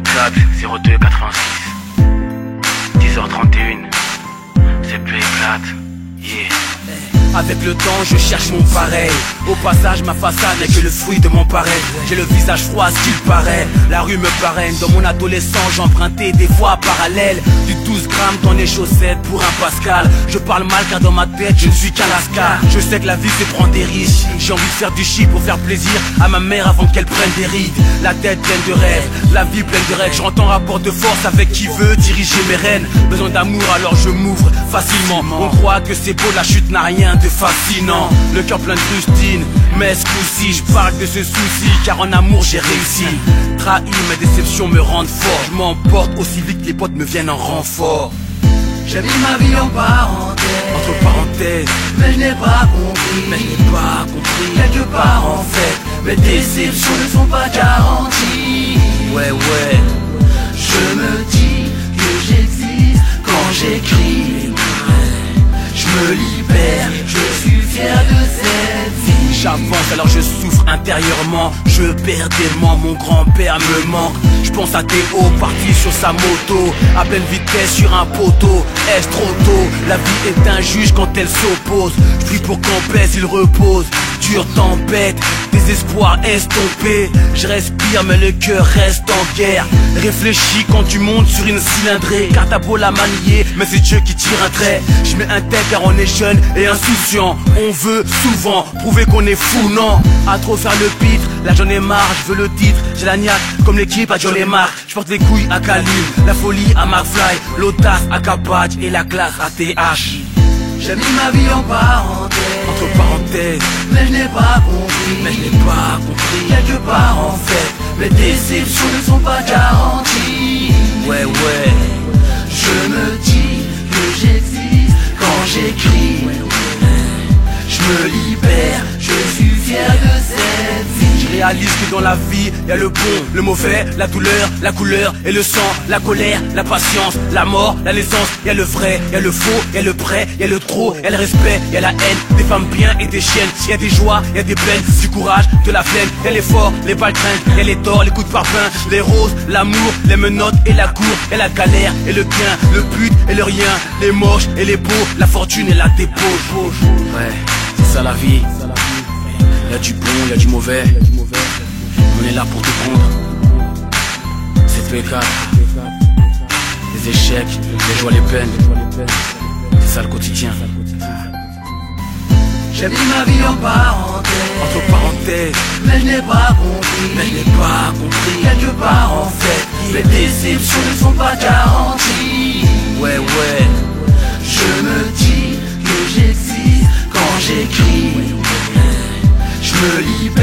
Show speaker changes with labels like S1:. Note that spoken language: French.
S1: 04 02 86 10h31. C'est plus éclate. Yeah.
S2: Avec le temps je cherche mon pareil. Au passage ma façade n'est que le fruit de mon pareil. J'ai le visage froid ce qu'il paraît. La rue me parraine. Dans mon adolescence j'empruntais des voies parallèles. Du 12 grammes dans les chaussettes pour un Pascal. Je parle mal car dans ma tête je ne suis qu'un lascar. Je sais que la vie c'est prendre des risques. J'ai envie de faire du shit pour faire plaisir à ma mère avant qu'elle prenne des rides. La tête pleine de rêves, la vie pleine de règles. J'entends rapport de force avec qui veut diriger mes rênes. Besoin d'amour alors je m'ouvre facilement. On croit que c'est beau, la chute n'a rien de fascinant. Le cœur plein de rustine, mais ce coup-ci je parle de ce souci. Car en amour j'ai réussi. Trahi, mes déceptions me rendent fort. Je m'emporte aussi vite que les potes me viennent en renfort.
S3: J'ai mis ma vie en parenthèse,
S2: entre parenthèses,
S3: mais je n'ai pas compris, quelque part en fait, mes déceptions ne sont pas garanties.
S2: Ouais.
S3: Je me dis que j'existe quand j'écris. Je me libère, je suis fier de cette vie.
S2: J'avance alors je souffre intérieurement. Je perds tellement, mon grand-père me manque. Je pense à Théo parti sur sa moto à pleine vitesse sur un poteau. Est-ce trop tôt? La vie est un juge quand elle s'oppose. Je prie pour qu'on pèse, il repose. Dure tempête, désespoir estompé. Je respire mais le cœur reste en guerre. Réfléchis quand tu montes sur une cylindrée. Car t'as beau la manier, mais c'est Dieu qui tire un trait. Je mets un tête car on est jeune et insouciant. On veut souvent prouver qu'on est fou, non. À trop faire le pitre, là j'en ai marre, je veux le titre. J'ai la niaque comme l'équipe à John Lemar. Je porte les couilles à Kalim, la folie à McFly, l'audace à Kabadj et la classe à TH.
S3: J'ai mis ma vie en parenthèse,
S2: entre parenthèses,
S3: mais je n'ai pas compris, quelque part en fait, mes déceptions ne sont pas garanties.
S2: Ouais.
S3: Je me dis que j'existe quand j'écris. Je me libère, je suis fier de cette vie.
S2: Je réalise que dans la vie, y a le bon, le mauvais, la douleur, la couleur et le sang, la colère, la patience, la mort, la naissance. Y a le vrai, y a le faux, y a le prêt, y a le trop, y a le respect, y a la haine, des femmes bien et des chiennes. Y a des joies, y a des peines, du courage, de la flemme. Y a l'effort, les baltringues, y a les torts, les coups de parpaing, les roses, l'amour, les menottes et la cour. Y a la galère et le gain, le but et le rien, les moches et les beaux, la fortune et la débauche. Ouais, c'est ça la vie. Y'a du bon, y'a du mauvais. On est là pour tout prendre. C'est P4. Les échecs, les joies, les peines. C'est ça le quotidien.
S3: J'ai mis ma vie en parenthèse,
S2: entre parenthèses,
S3: mais je n'ai pas compris, quelque part en fait, mes déceptions ne sont pas garanties.
S2: Ouais.
S3: Je me dis que j'existe quand j'écris. Je me libère.